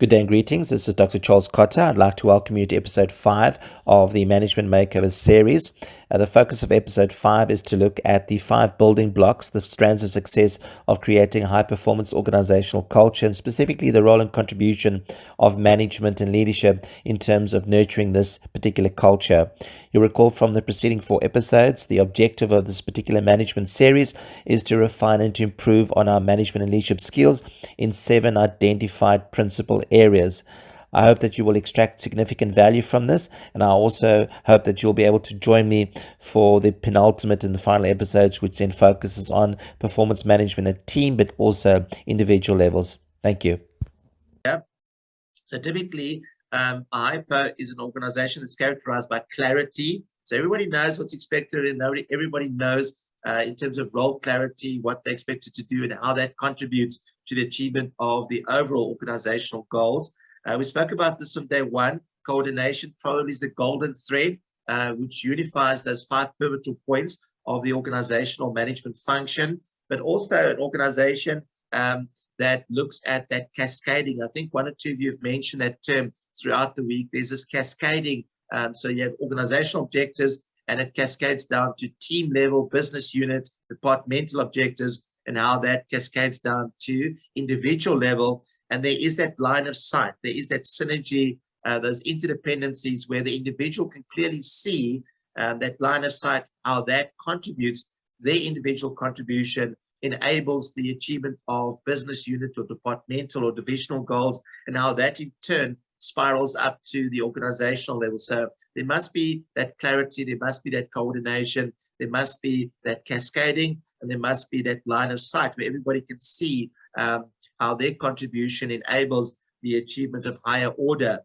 Good day and greetings. This is Dr. Charles Cotter. I'd like to welcome you to episode 5 of the Management Makeover series. The focus of episode 5 is to look at the 5 building blocks, the strands of success of creating a high-performance organizational culture, and specifically the role and contribution of management and leadership in terms of nurturing this particular culture. You'll recall from the preceding 4 episodes, the objective of this particular management series is to refine and to improve on our management and leadership skills in 7 identified principal areas. I hope that you will extract significant value from this, and I also hope that you'll be able to join me for the penultimate and the final episodes, which then focuses on performance management at team, but also individual levels. Thank you. Yeah. So typically, Hypo is an organization that's characterized by clarity. So everybody knows what's expected, and everybody knows in terms of role clarity, what they're expected to do and how that contributes to the achievement of the overall organizational goals. We spoke about this on day 1. Coordination probably is the golden thread, which unifies those 5 pivotal points of the organizational management function, but also an organization that looks at that cascading. I think 1 or 2 of you have mentioned that term throughout the week. There's this cascading. So you have organizational objectives, and it cascades down to team level, business unit, departmental objectives, and how that cascades down to individual level. And there is that line of sight. There is that synergy, those interdependencies where the individual can clearly see that line of sight, how that contributes. Their individual contribution enables the achievement of business unit or departmental or divisional goals, and how that in turn spirals up to the organizational level. So there must be that clarity, there must be that coordination, there must be that cascading, and there must be that line of sight where everybody can see how their contribution enables the achievement of higher order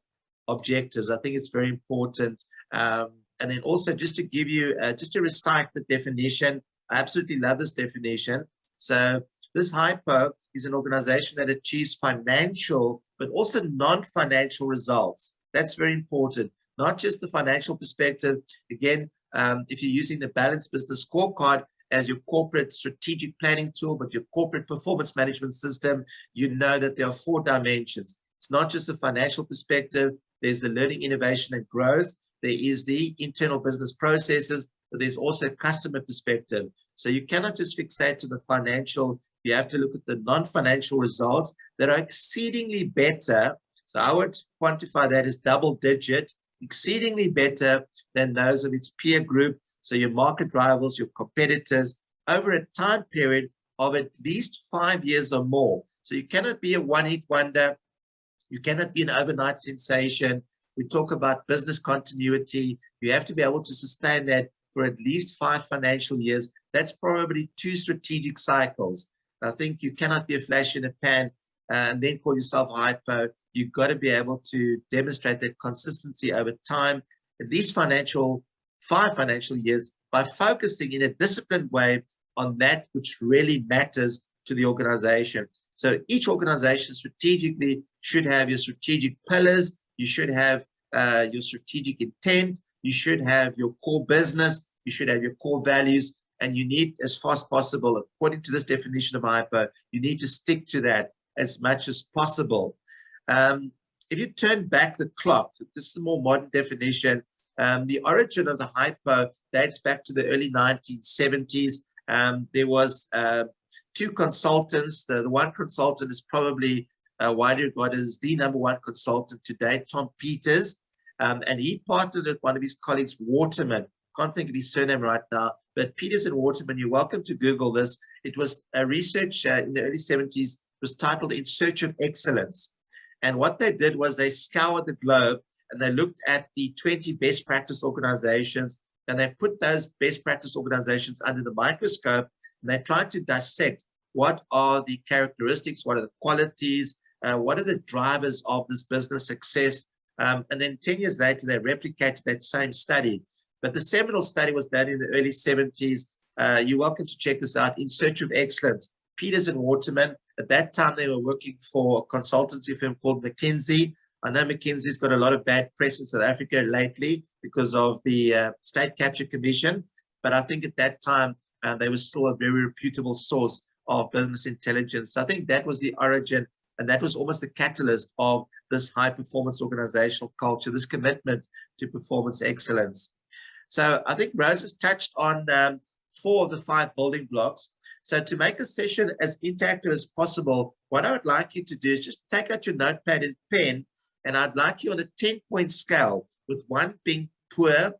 objectives. I think it's very important. And then also just to give you, just to recite the definition, I absolutely love this definition. So this HiPo is an organization that achieves financial, but also non-financial results. That's very important. Not just the financial perspective. Again, if you're using the Balanced Business Scorecard as your corporate strategic planning tool, but your corporate performance management system, you know that there are 4 dimensions. It's not just a financial perspective. There's the learning, innovation, and growth. There is the internal business processes, but there's also customer perspective. So you cannot just fixate to the financial. You have to look at the non-financial results that are exceedingly better. So I would quantify that as double digit, exceedingly better than those of its peer group. So your market rivals, your competitors, over a time period of at least 5 years or more. So you cannot be a one-hit wonder. You cannot be an overnight sensation. We talk about business continuity. You have to be able to sustain that for at least 5 financial years. That's probably 2 strategic cycles. I think you cannot be a flash in a pan and then call yourself hypo. You've got to be able to demonstrate that consistency over time, at least 5 financial years, by focusing in a disciplined way on that which really matters to the organization. So each organization strategically should have your strategic pillars. You should have your strategic intent. You should have your core business. You should have your core values. And you need, as fast as possible, according to this definition of hypo, you need to stick to that as much as possible. If you turn back the clock, this is a more modern definition. The origin of the hypo dates back to the early 1970s. There was 2 consultants. The one consultant is probably widely regarded as the #1 consultant today, Tom Peters. And he partnered with one of his colleagues, Waterman. Can't think of his surname right now, but Peters and Waterman, you're welcome to Google this. It was a research in the early 70s, was titled In Search of Excellence. And what they did was they scoured the globe and they looked at the 20 best practice organizations, and they put those best practice organizations under the microscope, and they tried to dissect what are the characteristics, what are the qualities, what are the drivers of this business success. And then 10 years later, they replicated that same study. But the seminal study was done in the early 70s. You're welcome to check this out, In Search of Excellence. Peters and Waterman, at that time, they were working for a consultancy firm called McKinsey. I know McKinsey's got a lot of bad press in South Africa lately because of the State Capture Commission. But I think at that time, they were still a very reputable source of business intelligence. So I think that was the origin And that was almost the catalyst of this high performance organizational culture, this commitment to performance excellence. So I think Rose has touched on 4 of the 5 building blocks. So to make a session as interactive as possible, what I would like you to do is just take out your notepad and pen, and I'd like you on a 10-point scale, with 1 being poor,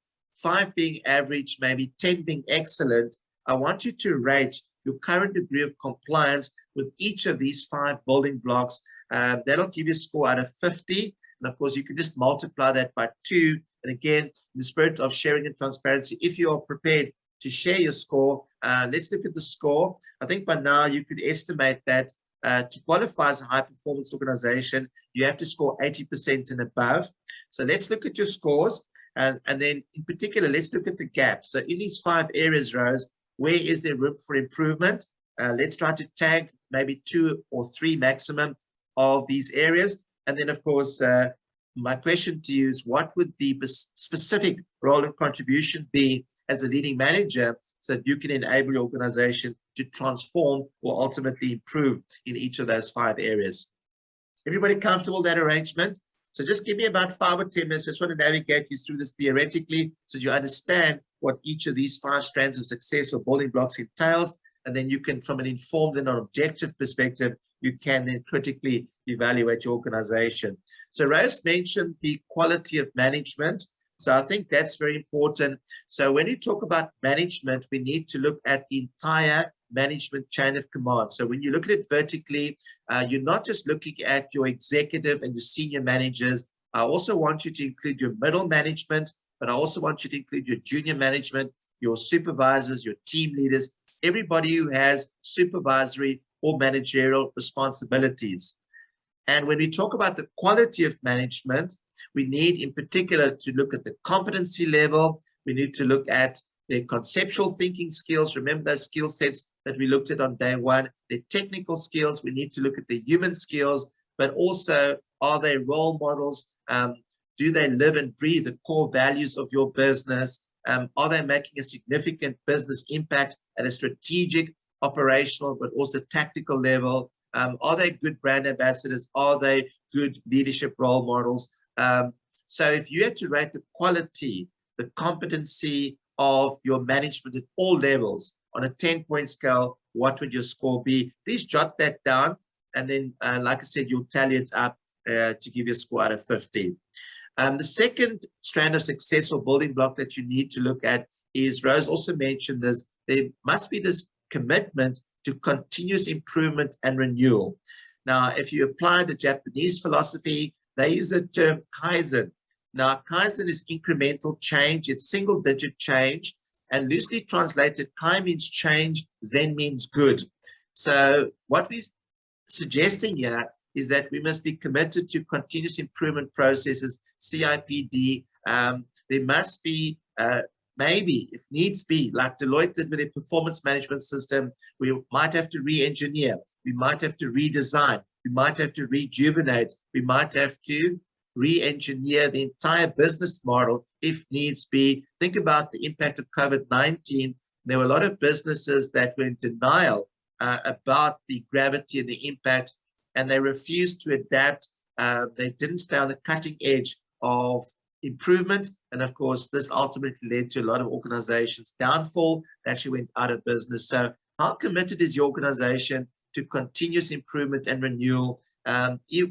5 being average, maybe 10 being excellent. I want you to rate your current degree of compliance with each of these 5 building blocks. That'll give you a score out of 50. And of course, you can just multiply that by 2. And again, in the spirit of sharing and transparency, if you are prepared to share your score, let's look at the score. I think by now you could estimate that to qualify as a high performance organization, you have to score 80% and above. So let's look at your scores. And then in particular, let's look at the gaps. So in these 5 areas, Rose, where is there room for improvement? Let's try to tag maybe 2 or 3 maximum of these areas. And then, of course, my question to you is, what would the specific role and contribution be as a leading manager so that you can enable your organization to transform or ultimately improve in each of those 5 areas? Everybody comfortable with that arrangement? So just give me about 5 or 10 minutes. I just want to navigate you through this theoretically so you understand what each of these 5 strands of success or building blocks entails. And then you can, from an informed and an objective perspective, you can then critically evaluate your organization. So Rose mentioned the quality of management. So I think that's very important. So when you talk about management, we need to look at the entire management chain of command. So when you look at it vertically, you're not just looking at your executive and your senior managers. I also want you to include your middle management, but I also want you to include your junior management, your supervisors, your team leaders, everybody who has supervisory or managerial responsibilities. And when we talk about the quality of management, we need in particular to look at the competency level. We need to look at their conceptual thinking skills. Remember those skill sets that we looked at on day 1, their technical skills. We need to look at the human skills, but also, are they role models? Do they live and breathe the core values of your business? Are they making a significant business impact at a strategic, operational, but also tactical level? Are they good brand ambassadors? Are they good leadership role models? So if you had to rate the quality, the competency of your management at all levels on a 10-point scale, what would your score be? Please jot that down. And then, like I said, you'll tally it up to give you a score out of 50. The second strand of success or building block that you need to look at is, Rose also mentioned this, there must be this commitment to continuous improvement and renewal. Now, if you apply the Japanese philosophy, they use the term Kaizen. Now, Kaizen is incremental change, it's single-digit change, and loosely translated, Kai means change, Zen means good. So what we're suggesting here is that we must be committed to continuous improvement processes, CIPD. There must be, maybe, if needs be, like Deloitte did with a performance management system, we might have to re-engineer, we might have to redesign, we might have to rejuvenate, we might have to re-engineer the entire business model if needs be. Think about the impact of COVID-19. There were a lot of businesses that were in denial about the gravity and the impact, and they refused to adapt. They didn't stay on the cutting edge of improvement. And of course, this ultimately led to a lot of organizations' downfall. They actually went out of business. So how committed is your organization to continuous improvement and renewal,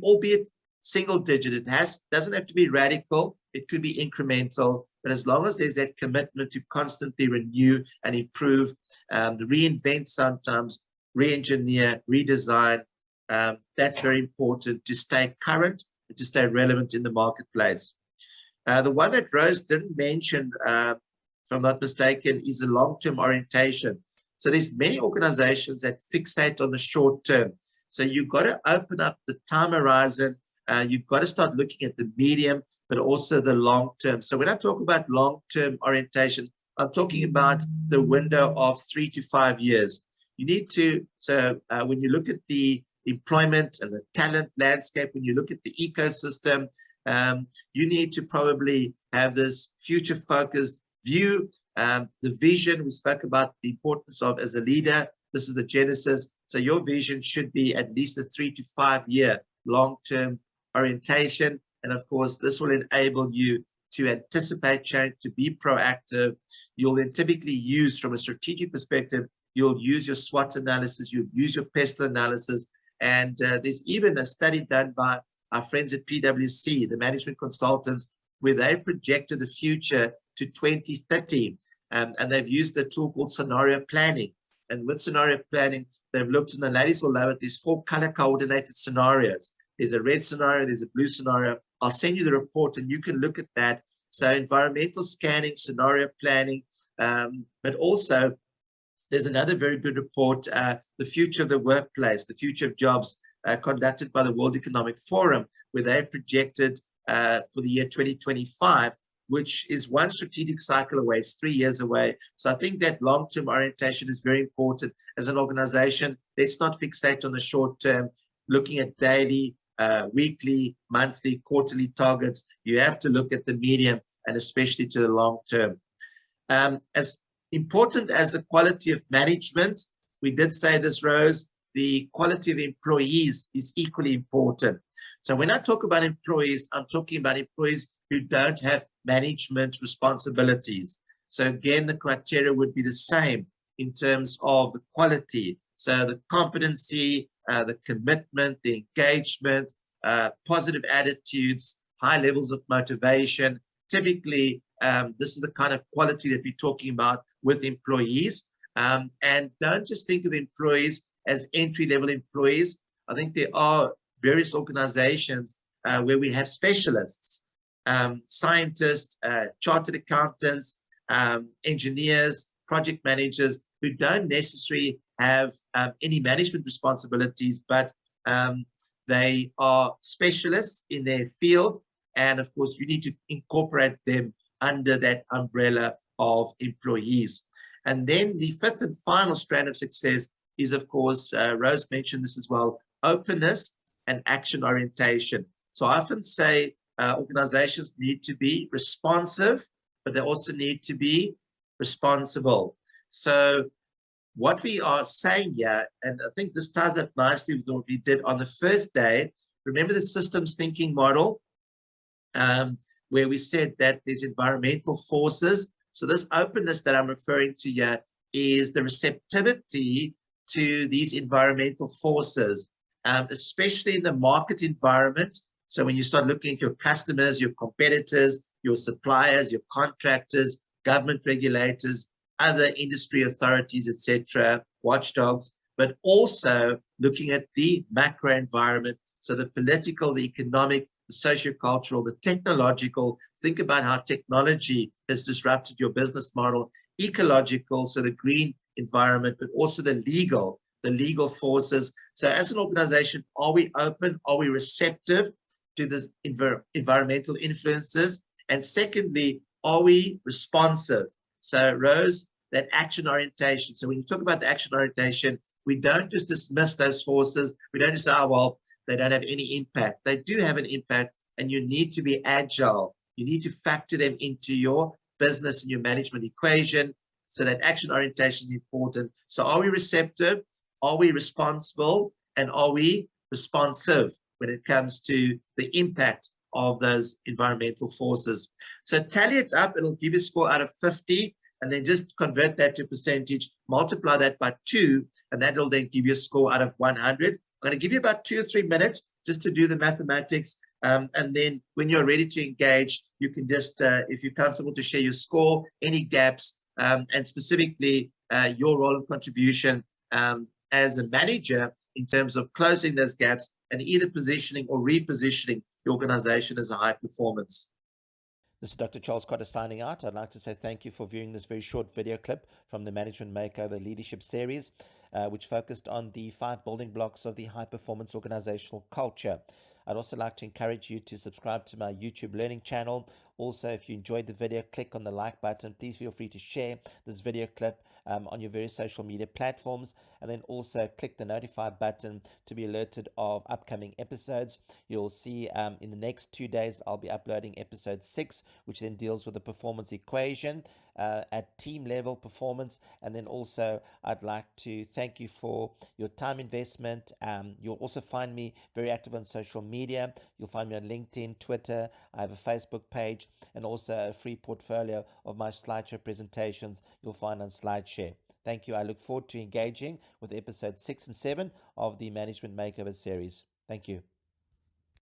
albeit single digit? It doesn't have to be radical. It could be incremental, but as long as there's that commitment to constantly renew and improve, reinvent sometimes, re-engineer, redesign, that's very important to stay current and to stay relevant in the marketplace. The one that Rose didn't mention, if I'm not mistaken, is a long-term orientation. So there's many organizations that fixate on the short term. So you've got to open up the time horizon. You've got to start looking at the medium, but also the long term. So when I talk about long-term orientation, I'm talking about the window of 3 to 5 years. You need to, when you look at the employment and the talent landscape, when you look at the ecosystem, you need to probably have this future-focused view, the vision. We spoke about the importance of, as a leader, This is the genesis. So your vision should be at least a 3 to 5 year long-term orientation. And of course, this will enable you to anticipate change, to be proactive. You'll then typically use, from a strategic perspective, you'll use your SWOT analysis, you'll use your PESTLE analysis. And there's even a study done by our friends at PwC, the management consultants, where they've projected the future to 2030. And they've used a tool called scenario planning. And with scenario planning, they've looked, and the ladies will love it, there's 4 color coordinated scenarios. There's a red scenario, there's a blue scenario. I'll send you the report and you can look at that. So environmental scanning, scenario planning, but also there's another very good report, The Future of the Workplace, The Future of Jobs, conducted by the World Economic Forum, where they've projected for the year 2025, which is one strategic cycle away. It's 3 years away. So I think that long-term orientation is very important as an organization. Let's not fixate on the short term, looking at daily, weekly, monthly, quarterly targets. You have to look at the medium and especially to the long term. As important as the quality of management, we did say this, Rose, the quality of employees is equally important. So when I talk about employees, I'm talking about employees who don't have management responsibilities. So again, the criteria would be the same in terms of the quality. So the competency, the commitment, the engagement, positive attitudes, high levels of motivation. Typically, this is the kind of quality that we're talking about with employees. And don't just think of employees as entry-level employees. I think there are various organizations where we have specialists, scientists, chartered accountants, engineers, project managers who don't necessarily have any management responsibilities, but they are specialists in their field. And of course, you need to incorporate them under that umbrella of employees. And then the fifth and final strand of success is, of course, Rose mentioned this as well, openness and action orientation. So I often say organizations need to be responsive, but they also need to be responsible. So what we are saying here, and I think this ties up nicely with what we did on the first day, remember the systems thinking model, where we said that there's environmental forces. So this openness that I'm referring to here is the receptivity to these environmental forces, especially in the market environment. So when you start looking at your customers, your competitors, your suppliers, your contractors, government regulators, other industry authorities, etc., watchdogs, but also looking at the macro environment. So the political, the economic, the sociocultural, the technological. Think about how technology has disrupted your business model. Ecological, so the green environment, but also the legal forces. So as an organization, are we open? Are we receptive to the environmental influences? And secondly, are we responsive? So Rose, that action orientation. So when you talk about the action orientation, we don't just dismiss those forces. We don't just say, oh, well, they don't have any impact. They do have an impact, and you need to be agile. You need to factor them into your business and your management equation. So that action orientation is important. So are we receptive? Are we responsible? And are we responsive when it comes to the impact of those environmental forces? So tally it up. It'll give you a score out of 50. And then just convert that to percentage, multiply that by 2, and that'll then give you a score out of 100. I'm going to give you about 2 or 3 minutes just to do the mathematics. And then when you're ready to engage, you can just, if you're comfortable, to share your score, any gaps, and specifically your role and contribution as a manager in terms of closing those gaps and either positioning or repositioning the organization as a high performance. This is Dr. Charles Cotter signing out. I'd like to say thank you for viewing this very short video clip from the Management Makeover Leadership Series, which focused on the 5 building blocks of the high-performance organizational culture. I'd also like to encourage you to subscribe to my YouTube learning channel Also, if you enjoyed the video, click on the like button. Please feel free to share this video clip on your various social media platforms, and then also click the notify button to be alerted of upcoming episodes. You'll see in the next 2 days I'll be uploading episode 6, which then deals with the performance equation at team level performance. And then also I'd like to thank you for your time investment. You'll also find me very active on social media. You'll find me on LinkedIn, Twitter. I have a Facebook page, and also a free portfolio of my SlideShare presentations you'll find on SlideShare. Thank you. I look forward to engaging with episode 6 and 7 of the Management Makeover series. Thank you.